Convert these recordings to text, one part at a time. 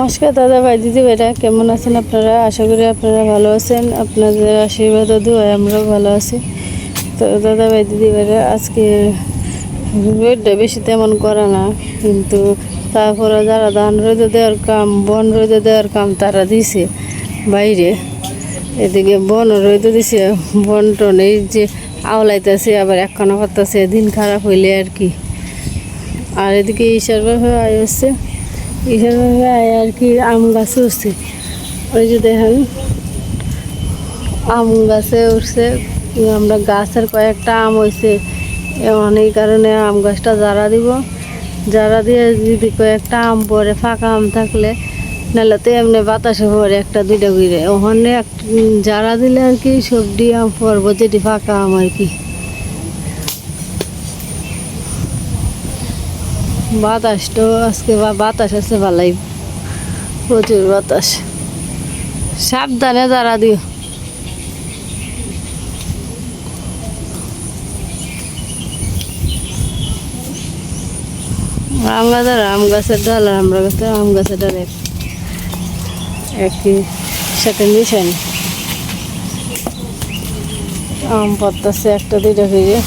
নমস্কার দাদা ভাই দিদি ভাইরা, কেমন আছেন আপনারা? আশা করি আপনারা ভালো আছেন। আপনাদের আশীর্বাদ ও দুয়ায় আমরাও ভালো আছি। তো দাদা ভাই দিদি ভাইরা, আজকে রোদটা বেশি তেমন করে না, কিন্তু তারপরে যারা ধান রোদে দেওয়ার কাম, বন রোদে দেওয়ার কাম তারা দিছে বাইরে। এদিকে বন রোদে দিছে, বন টন এই যে আওলাইতেছে, আবার একখানা করতেছে, দিন খারাপ হইলে আর কি। আর এদিকে ঈশার ভাবে আয় হচ্ছে, ঈশার ভাবে আয় আর কি আম গাছে উঠছে। ওই যে দেখেন আম গাছে উঠছে, আমরা গাছের কয়েকটা আম হয়েছে, এই কারণে আম গাছটা জারা দিব। জারা দিয়ে যদি কয়েকটা আম পরে, ফাঁকা আম থাকলে, নাহলে তো এমনি বাতাসে পরে একটা দুইটা ঘুরে, ওখানে জারা দিলে আর কি সবজি আম পরব, যেটি ফাঁকা আম আর কি। বাতাসটাও আজকে বাতাস আছে ভালোই, প্রচুর বাতাস। সাবধানে জারা দিও। আমরা ধর আম গাছের ডাল আর আমরা গাছে আম গাছের ডাল একই সাথে মিশাই। আম পড়তেছে একটা দুইটা ফিরে।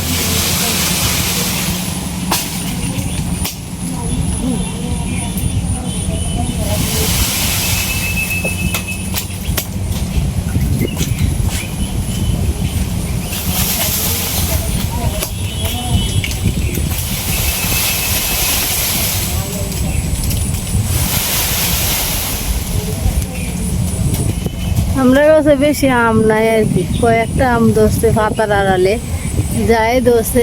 আমরা কাছে বেশি আম নাই আর কি, কয়েকটা আম ধরছে পাতার আড়ালে, যাই ধরছে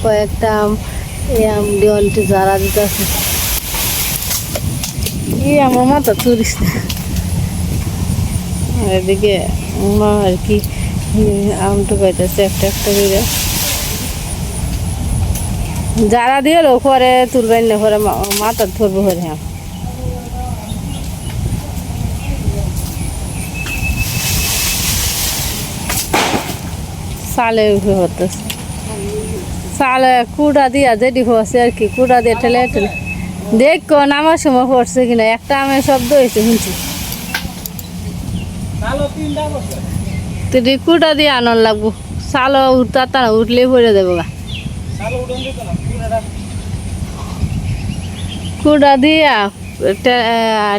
কয়েকটা আম, এই আম দিয়ে অনেক জারা দিতেছে। এই আমার মাথা তুরিস না। এদিকে মা আর কি আম টুকাইতেছে একটা একটা করে, যারা দিয়ে পরে তুলবেন না, পরে মাথা ধরবো পরে আম। সালে উঠে হতেছে, সালে কুড়া দিয়া যেটি হচ্ছে আর কি, কুড়া দিয়ে ঠেলে ঠেলে দেখো নামার সময় পড়ছে কিনা। একটা আমের শব্দ হয়েছে শুনছি, তুই কুড়া দিয়ে আনার লাগবো। সালো উঠতা তা উঠলে পড়ে দেবো গা, কুড়া দিয়া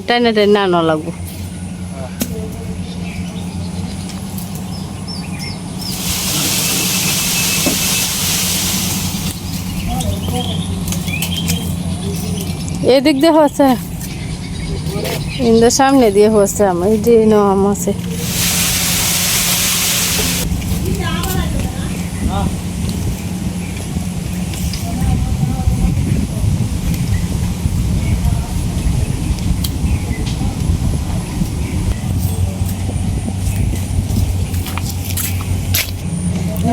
টেনে টেনে আনার লাগবো। এদিক দিয়ে হচ্ছে, ইন্দের সামনে দিয়ে হচ্ছে আমার এই যে আম আছে।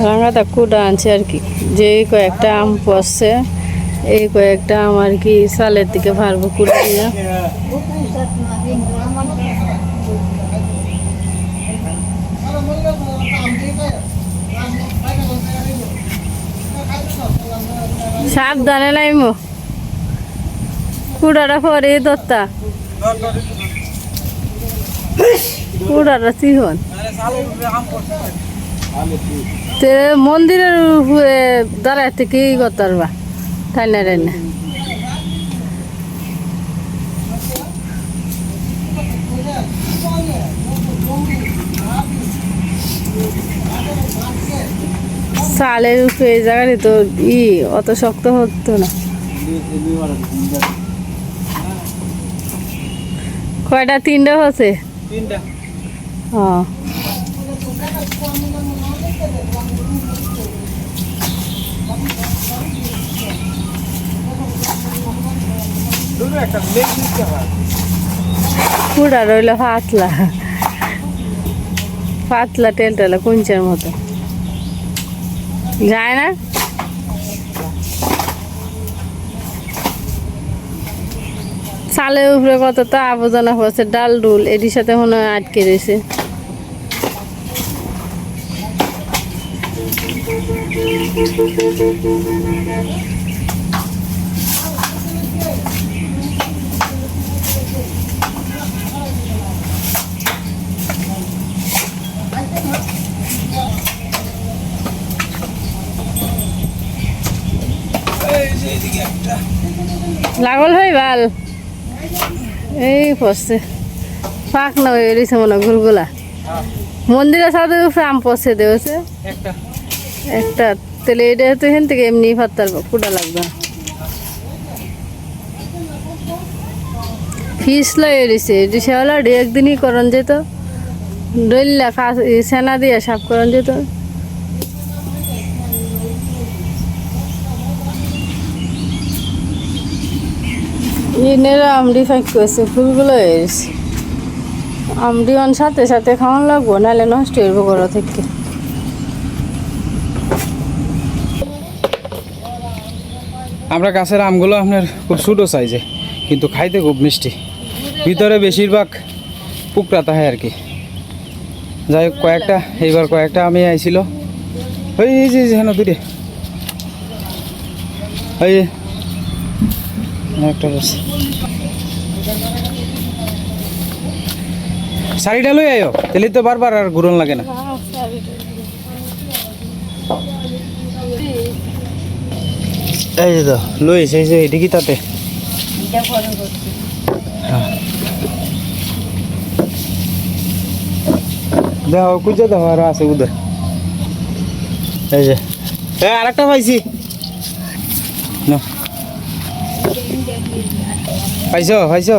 রাঙাটা কুড়া আনছে আর কি, যে কয়েকটা আম পড়ছে, এই কয়েকটা আম আর কি সালের দিকে পারবো কুড়া দিয়ে। সাবধানে নাইমো, কুড়াটা পরে দত্তা, কুড়াটা চিহন মন্দিরের উপরে দাঁড়ায় থেকে কি করতে পারবা, ঠান্ডা ঠান্ডা। সালের উপরে এই জায়গায় তো অত শক্ত হতো না। কয়টা? তিনটা হচ্ছে। কুড়া রইল পাতলা পাতলা, টেলটেলা কুঞ্চের মতো, যায় না। চালের উপরে কত তো আবর্জনা হচ্ছে, ডাল ডুল এটির সাথে মনে হয় আটকে রয়েছে। লাগল ভাই ভাল এই পড়ছে ফাঁক না হয়ে রয়েছে মনে হয় গুলগুলা মন্দিরের সাথে আম পড়ছে দেওয়াছে একটা তাহলে এটা তো এখান থেকে এমনি ফাত্তার কুটা লাগবে না ফিস লয়ে রয়েছে রিসাওয়ালা একদিনই করন যেত ডইল্লা সেনা দিয়ে সাফ করন যেত ইনেরা আমডি ফাঁক করছে ফুলগুলো এসে আমডি অন সাথে সাথে খাওয়ান লাগবো নাহলে নষ্ট হইব ঘর থেকে আমরা গাছের আমগুলো আপনার খুব ছোটো সাইজে কিন্তু খাইতে খুব মিষ্টি ভিতরে বেশিরভাগ পুকরা তাহে আর কি যাই হোক কয়েকটা এইবার কয়েকটা আমি আইছিল ওই যে হেন দূরে ওই একটা বস শাড়িটা লই আয়ো তাহলে তো বারবার আর ঘুরন লাগে না এই যে তো লই সেই যে এটি কি তাতে দেখো কুচে দেখো আর আছে উদে এই যে আরেকটা পাইছি পাইছো পাইছো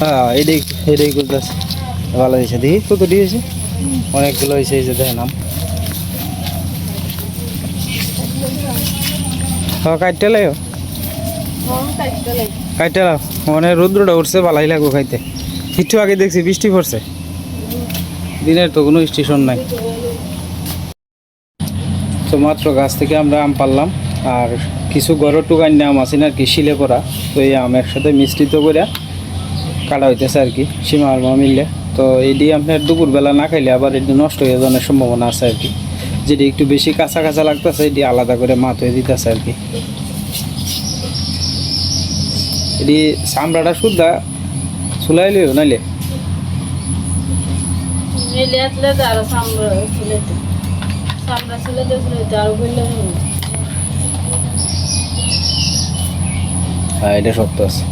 হ্যাঁ এটাই এটাই করতে ভালো হয়েছে দেখি কত দিয়েছে অনেকগুলো হয়েছে এই যে দেখেন নাম হ্যাঁ কাটতে লাইও কাটতে লাও মানে রৌদ্রটা উঠছে ভালোই লাগবো খাইতে একটু আগে দেখছি বৃষ্টি পড়ছে দিনের তো কোনো স্টেশন নাই তো মাত্র গাছ থেকে আমরা আম পারলাম আর কিছু গড়ের টুকান আম আছে না আর কি শিলে পড়া তো এই আম একসাথে মিশ্রিত করে কাটা হইতেছে আর কি সীমা আর মা মিললে তো এটি আপনার দুপুরবেলা না খাইলে আবার এটি নষ্ট হয়ে যাওয়ার সম্ভাবনা আছে আর কি যেটি একটু বেশি কাঁচা কাঁচা লাগতেছে এটি আলাদা করে মাথ হয়ে দিতেছে আর কি এটি চামড়াটা শুদ্ধা চুলাইলেও নাইলে হ্যাঁ এটা শক্ত আছে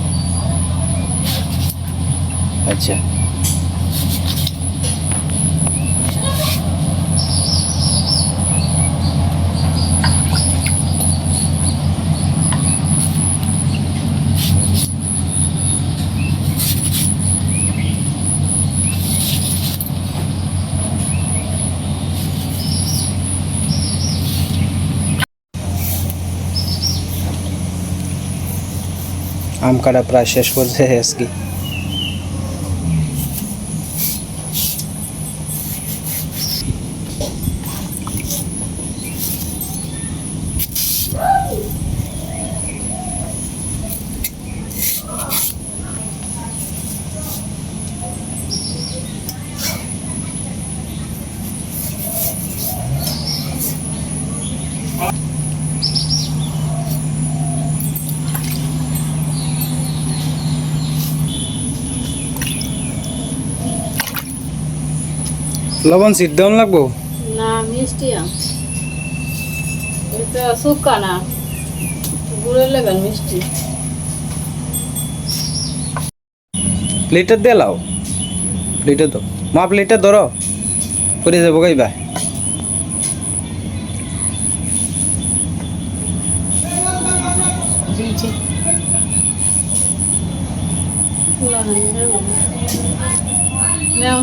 আচ্ছা আম কাটা প্রায় শেষ করছে আজকে লবণ সিদ্ধ লাগবো না মিষ্টি আম এটা শুকা না গুড়ের লাগান মিষ্টি প্লেটার দিয়ে লাও প্লেটে তো মা প্লেটটা ধরো করে যাবো গাইবা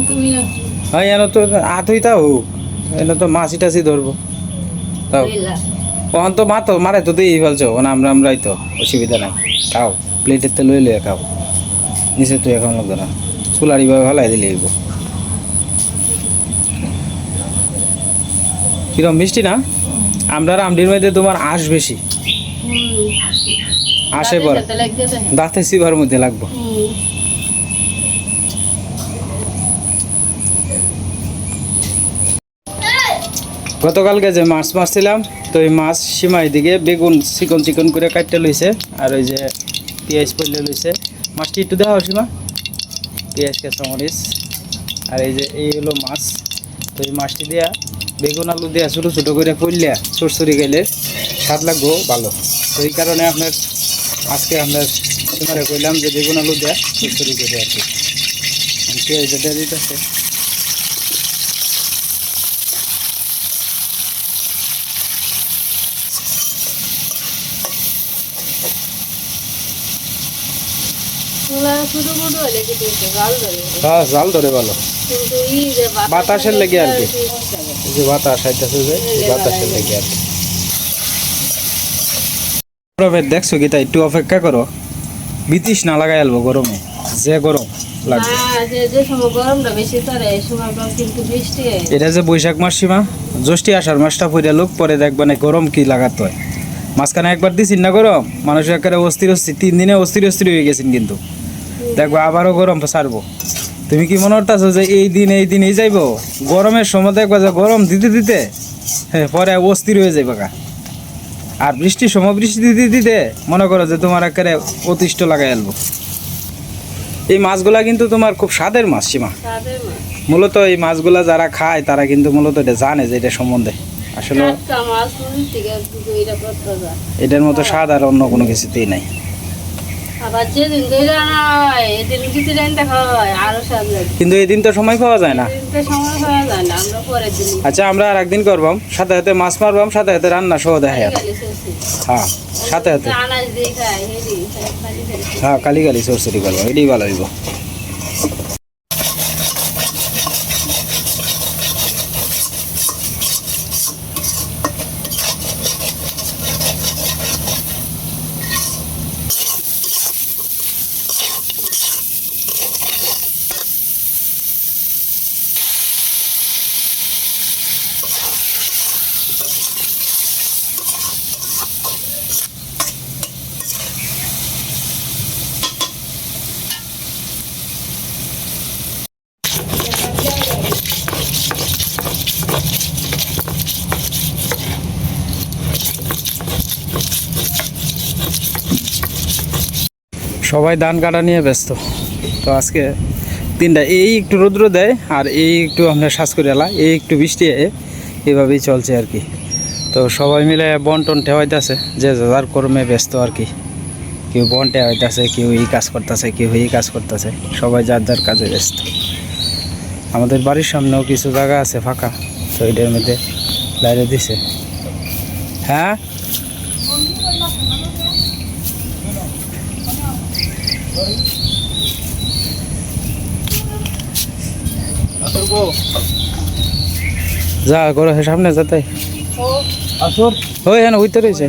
তুমি হ্যাঁ এনে তো হাতই তাও হোক এনে তো মাছি টাছি ধরবো তাও ওখান তো মাতো মারে তো দিয়ে ফেলছো ওখানে আমরাই তো অসুবিধা নাই খাও প্লেটের তো লই লইয়া খাও নিচে তুই এখন লাগতো না চুলারি ভাবে ফেলাই দিলে এগো কিরম মিষ্টি না আমরা আমডির মধ্যে তোমার আঁশ বেশি আসে পরে দাঁতে সিভার মধ্যে লাগবো গতকালকে যে মাছ মারছিলাম তো এই মাছ সীমাই দিকে বেগুন চিকন চিকন করে কাটতে লইছে আর ওই যে পেঁয়াজ পড়লে লইছে মাছটি একটু দেওয়া সীমা পেঁয়াজ কাঁচামরিচ আর এই যে এই হলো মাছ তো এই মাছটি দেওয়া বেগুন আলু দেওয়া ছোটো ছোটো করে পড়লে চড়চড়ি গেলে স্বাদ লাগবো ভালো তো এই কারণে আপনার আজকে আপনার সীমারে কইলাম যে বেগুন আলু দেয়া চচ্চড়ি করে আর কি পেঁয়াজ দিয়ে দিতেছে। হ্যাঁ জাল ধরে ভালো বাতাসের লেগে আর কি, যে বাতাস আইতেছে যে বাতাসের লেগে আর কি। দেখছো কি তাই একটু অপেক্ষা করো, বিতিস না লাগাই আলবো গরমে, যে গরম লাগবে। এটা যে বৈশাখ মাস সীমা, জ্যৈষ্ঠী আষাঢ় মাসটা পড়ে লোক পরে দেখবা না গরম কি লাগাতে হয়। মাঝখানে একবার দিছি না গরম, মানুষ একেবারে অস্থির 3 দিনে অস্থির হয়ে গেছেন, কিন্তু দেখবা আবারও গরম ছাড়বো। তুমি কি মনে করতেছো যে এই দিন এই যাইবো? গরমের সময় দেখবা যে গরম দিতে হ্যাঁ পরে অস্থির হয়ে যাইবা গা। আর বৃষ্টির সময় বৃষ্টি দিতে মনে করো যে তোমার একেবারে অতিষ্ঠ লাগাই আলবো। এই মাছগুলা কিন্তু তোমার খুব স্বাদের মাছ সীমা। মূলত এই মাছগুলা যারা খায় তারা কিন্তু মূলত এটা জানে যে এটা সম্বন্ধে আসলে এটার মতো স্বাদ আর অন্য কোনো কিছুতেই নাই। কিন্তু এই দিন তো সময় পাওয়া যায় না। আচ্ছা আমরা আর একদিন করবাম, সাথে সাথে মাছ মারবাম, সাথে সাথে রান্না সহ দেখাই। হ্যাঁ সাথে সাথে হ্যাঁ কালি চচ্চড়ি করবাম, এটাই ভালো হইব। সবাই ধান কাটা নিয়ে ব্যস্ত। তো আজকে দিনটা এই একটু রৌদ্র দেয় আর এই একটু আমরা শ্বাস করে এলা, এই একটু বৃষ্টি এইভাবেই চলছে আর কি। তো সবাই মিলে বন্টন ঠেওয়াইতেছে, যে যার কর্মে ব্যস্ত আর কি। কেউ বন ঠেওয়াইতেছে, কেউ এই কাজ করতেছে, কেউ এই কাজ করতেছে, সবাই যার যার কাজে ব্যস্ত। আমাদের বাড়ির সামনেও কিছু জায়গা আছে ফাঁকা, তো এটার মধ্যে লাইরে দিছে। হ্যাঁ যা করো সামনে যাতে ওই হ্যাঁ ওইতে রয়েছে।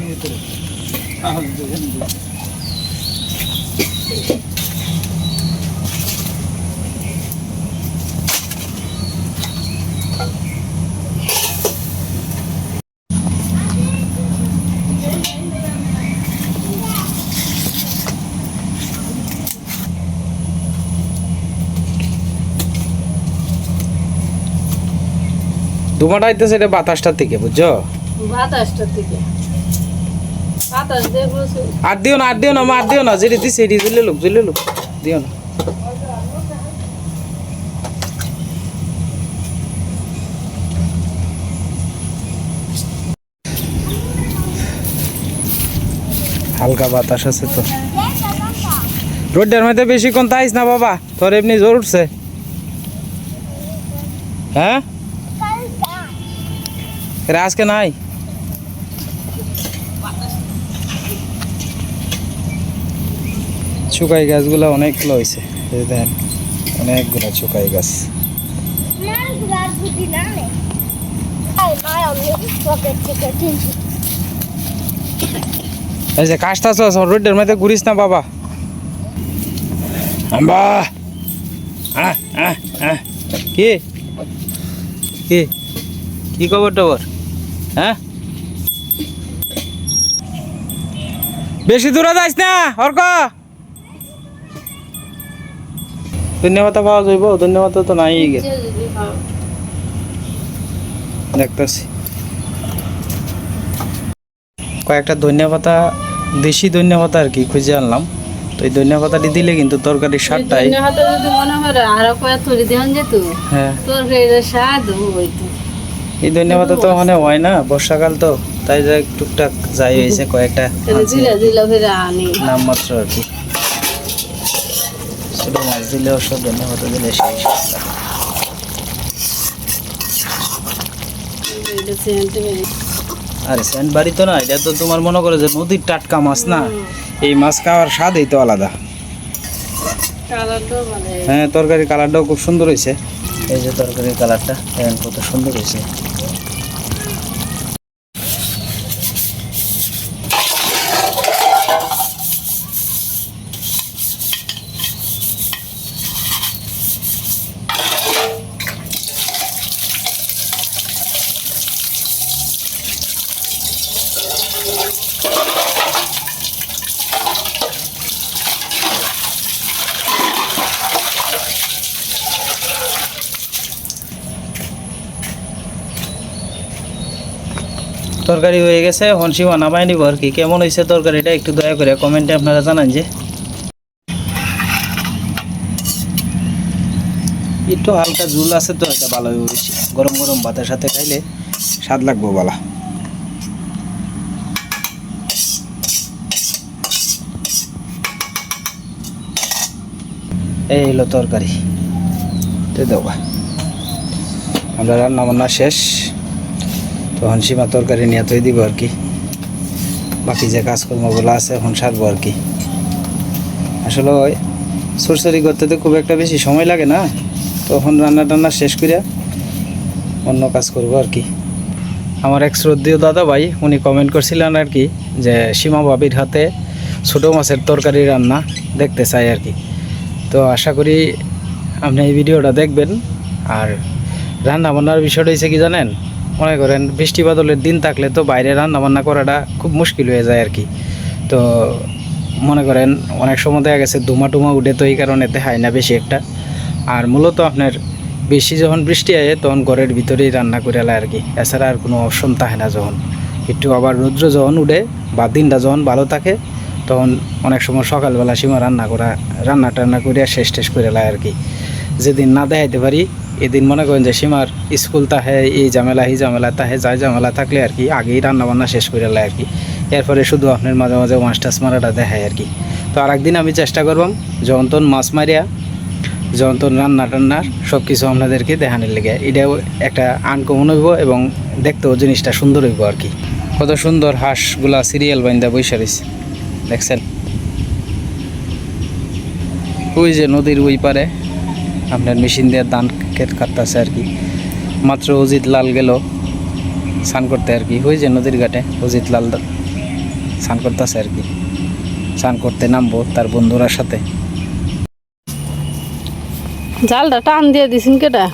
ধুমাটা আইতেছে এটা বাতাসটার থেকে, বুঝছো? আর দিও না মা, আর দিও না, যেটি দিছে এটি জ্বলে লোক দিও না। হালকা বাতাস আছে তো, রোডের মধ্যে বেশিক্ষণ তাইস না বাবা, তোর এমনি জ্বর উঠছে। হ্যাঁ আজকে নাই, শুকাই গাছগুলো অনেকগুলো হয়েছে, দেখেন অনেকগুলো শুকাই গাছ। এই যে কাজটা রোডের মধ্যে ঘুরিস না বাবা। কি কি কি খবর টবর? হ্যাঁ বেশি দূরে যাইস না অর্ক। ধন্যবাদ পাওয়া যাইব, ধন্যবাদ তো নাই দেখতেছি। কয়েকটা ধন্যবাদ, দেশি ধন্যবাদ আর কি খুঁজে আনলাম। তো এই ধন্যবাদটি দিলে কিন্তু তরকারির স্বাদটাই হ্যাঁ। এই ধন্যবাদ তো ওখানে হয় না, বর্ষাকাল তো তাই যাই টুকটাক যাই হয়েছে কয়েকটা নাম মাত্র আর কি। ছোটো মাছ দিলেও সব ধন্যবাদ দিলে সেই আরে স্যান্ড বাড়ি তো না, এটা তো তোমার মনে করো যে নদীর টাটকা মাছ না, এই মাছ খাওয়ার স্বাদই তো আলাদা। হ্যাঁ, তরকারি কালারটাও খুব সুন্দর হয়েছে। এই যে তরকারির কালারটা দেখেন কত সুন্দর হয়েছে। তরকারি হয়ে গেছে, এখন সীমা নামাই নিব আর কি। কেমন হয়েছে তরকারিটা একটু দয়া করে কমেন্টে আপনারা জানান। যে একটু হালকা ঝুল আছে তো এটা ভালো হয়েছে, গরম গরম ভাতের সাথে খাইলে স্বাদ লাগবো বলা। এই হলো তরকারি, তো দেবা আমরা রান্না বান্না শেষ। তখন সীমা তরকারি নিয়ে তৈ দিব আর কি। বাকি যে কাজকর্মগুলো আছে এখন সারবো আর কি। আসলে সরসরি করতে তো খুব একটা বেশি সময় লাগে না, তখন রান্না টান্না শেষ করে অন্য কাজ করবো আর কি। আমার এক শ্রদ্ধেয় দাদা ভাই উনি কমেন্ট করছিলেন আর কি যে সীমা ভাবির হাতে ছোটো মাছের তরকারি রান্না দেখতে চাই আর কি। তো আশা করি আপনি এই ভিডিওটা দেখবেন। আর রান্না বান্নার বিষয়টা হচ্ছে কি জানেন, মনে করেন বৃষ্টি বাদলের দিন থাকলে তো বাইরে রান্না বান্না করাটা খুব মুশকিল হয়ে যায় আর কি। তো মনে করেন অনেক সময় দেখা গেছে ধুমা টুমা উঠে, তো এই কারণে দেখায় না বেশি একটা। আর মূলত আপনার বেশি যখন বৃষ্টি আসে তখন ঘরের ভিতরেই রান্না করে এলায় আর কি। এছাড়া আর কোনো অপশন থাকে না। যখন একটু আবার রৌদ্র যখন উঠে বা দিনটা যখন ভালো থাকে তখন অনেক সময় সকালবেলা সীমা রান্না টান্না করে শেষ করে এলায় আর কি। যেদিন না দেখাইতে পারি এদিন মনে করেন যে সীমার স্কুল তাহে এই ঝামেলা এই ঝামেলা তাহে যাই ঝামেলা থাকলে আর কি আগেই রান্না বান্না শেষ করে এলায় আর কি। এরপরে শুধু আপনার মাঝে মাঝে মাছ টাছ মারাটা দেখায় আর কি। তো আর একদিন আমি চেষ্টা করবাম যখন তখন মাছ মারিয়া যখন তখন রান্না টান্নার সব কিছু আপনাদেরকে দেখানোর লেগে। এটাও একটা আনকমন হইব এবং দেখতেও জিনিসটা সুন্দর হইব আর কি। কত সুন্দর হাঁসগুলা সিরিয়াল বাইন্দা বৈশা রয়েছে দেখছেন। ওই যে নদীর ওই পারে আপনার মেশিন দিয়ে ধান ক্ষেত কাটতেছে আর কি। মাত্র অজিত লাল গেল স্নান করতে আর কি। ওই যে নদীর ঘাটে অজিত লাল স্নান করতেছে আর কি। স্নান করতে নামবো তার বন্ধুরার সাথে। জালটা টান দিয়ে দিছেন কেটা?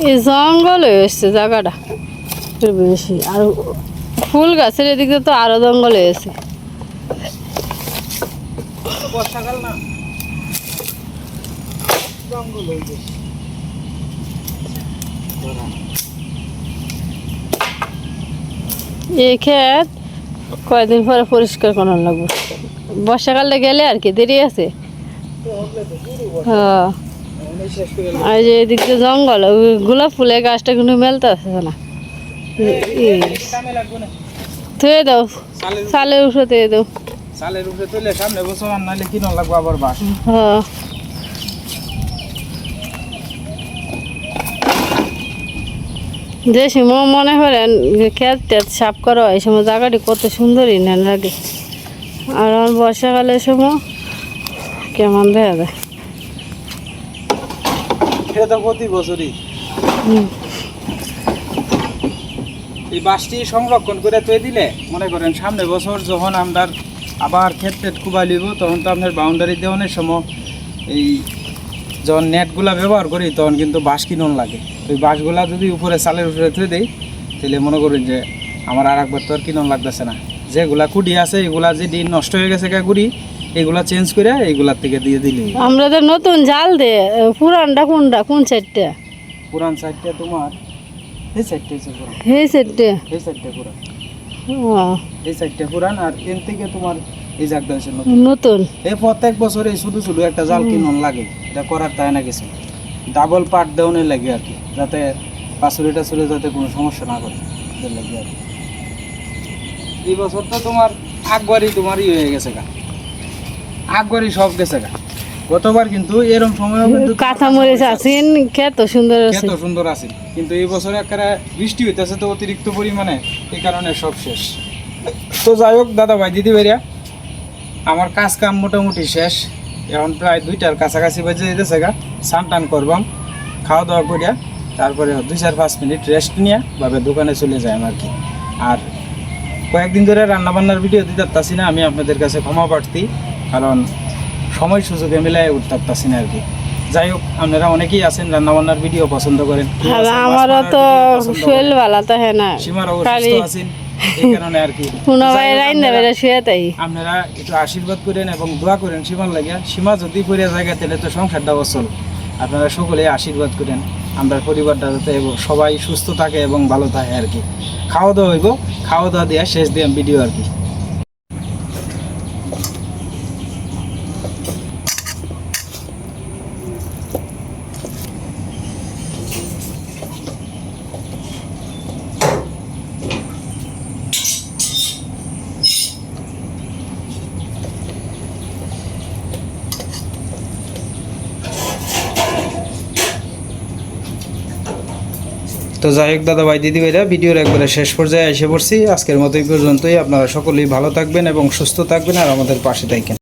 এই জঙ্গল হয়ে এসছে জায়গাটা বেশি। আর ফুল গাছের এদিকে তো আরো জঙ্গল হয়েছে। বর্ষাকাল না, জঙ্গল হয়ে গেছে। এই ক্ষেত কয়দিন পরে পরিষ্কার করার লাগবে। বর্ষাকালটা গেলে আর কি দেরি আছে। হ্যাঁ, আর যে এদিক দিয়ে জঙ্গল, গোলাপ ফুলের গাছটা কিন্তু মেলতে আছে না। থুয়ে দাও, চালের উঠে থুয়ে দাও। চালের উপরে তুলে সামনে বছর আর নাহলে কিনো লাগবো আবার বাস। হ্যাঁ, যে সময় মনে করেন ক্ষেত টেত সাফ করা হয়, এই সময় জায়গাটি কত সুন্দরই না লাগে। আর আমার বর্ষাকালের সময় কেমন দেখা যায়। এটা তো প্রতি বছরই এই বাসটি সংরক্ষণ করে তৈরি দিলে মনে করেন সামনে বছর যখন আমরা আবার ক্ষেত টেট কুবাই লিব তখন তো আপনার বাউন্ডারি দেওয়ানোর সময় এই যখন নেটগুলা ব্যবহার করি তখন কিন্তু বাঁশ কিনন লাগে। ওই বাঁশগুলা যদি উপরে চালের উপরে থুয়ে দেই তাহলে মনে করেন যে আমার আর একবার তো আর কিনন লাগতেছে না। যেগুলা কুড়ি আছে এগুলা যে দিন নষ্ট হয়ে গেছে গুড়ি এগুলা চেঞ্জ করে এইগুলার থেকে দিয়ে দিলি। আমরা তো নতুন জাল দে। পুরানটা কোনটা, কোন সাইডটা? পুরান সাইডটা তোমার এই সাইডটা হচ্ছে পুরান। এই সাইডটা? এই সাইডটা পুরান। ও, এই সাইডটা পুরান আর এর থেকে তোমার এই জায়গাটা হচ্ছে নতুন। এই প্রত্যেক বছর এই শুধু শুধু একটা জাল কিনন লাগে, এটা করার তাই না কিছু ডাবল পার্ট দেওয়ানোর লাগে আর কি, যাতে পাঁচুরি টাচুরি যাতে কোনো সমস্যা না করে লাগে আর কি। এই বছর তো তোমার আকবারই তোমার হয়ে গেছে গা, আকবারই সব গেছে গা। গতবার কিন্তু এরকম সময়ও কিন্তু কাঁথা মরিচ আছেন কত সুন্দর আছে। এত সুন্দর আছে, কিন্তু এই বছর একেবারে বৃষ্টি হইতেছে তো অতিরিক্ত পরিমাণে, এই কারণে সব শেষ। তো যাই হোক দাদা ভাই দিদি ভাইরা, আমার কাজ কাম মোটামুটি শেষ। এখন প্রায় 2টার কাছাকাছি বাজে যেতেছে গা। স্নান টান করবাম, খাওয়া দাওয়া করিয়া তারপরে 2-4-5 মিনিট রেস্ট নিয়ে ভাবে দোকানে চলে যাই আর কি। আর কয়েকদিন ধরে রান্নাবান্নার ভিডিও দিতে পারতাছি না, আমি আপনাদের কাছে ক্ষমা প্রার্থী, কারণ সময় সুযোগে মিলাই উঠতে পারতাছি না আর কি। যাই হোক, আপনারা অনেকেই আছেন রান্নাবান্নার ভিডিও পছন্দ করেন, আর আমারও তো শরীর ভালো তো হ্যাঁ না, সীমার খালি অসুস্থ আছেন, এই কারণে আর কি। কোনো ভাই রাইন্দা বেড়ে শুয়ে তাই। আপনারা একটু আশীর্বাদ করেন এবং দোয়া করেন সীমার লাগিয়া। সীমা যদি পড়ে জায়গা তাহলে তো সংসারটা অচল। আপনারা সকলে আশীর্বাদ করেন আমরা পরিবারটা যাতে এবং সবাই সুস্থ থাকে এবং ভালো থাকে আর কি। খাওয়া দাওয়া হইব, খাওয়া দাওয়া দেওয়া শেষ দিলাম ভিডিও আর কি। তো যাই হোক দাদা ভাই দিদি ভাইরা, ভিডিওর একবারে শেষ পর্যায়ে এসে পড়ছি। আজকের মতো এই পর্যন্তই। আপনারা সকলেই ভালো থাকবেন এবং সুস্থ থাকবেন আর আমাদের পাশে থাকবেন।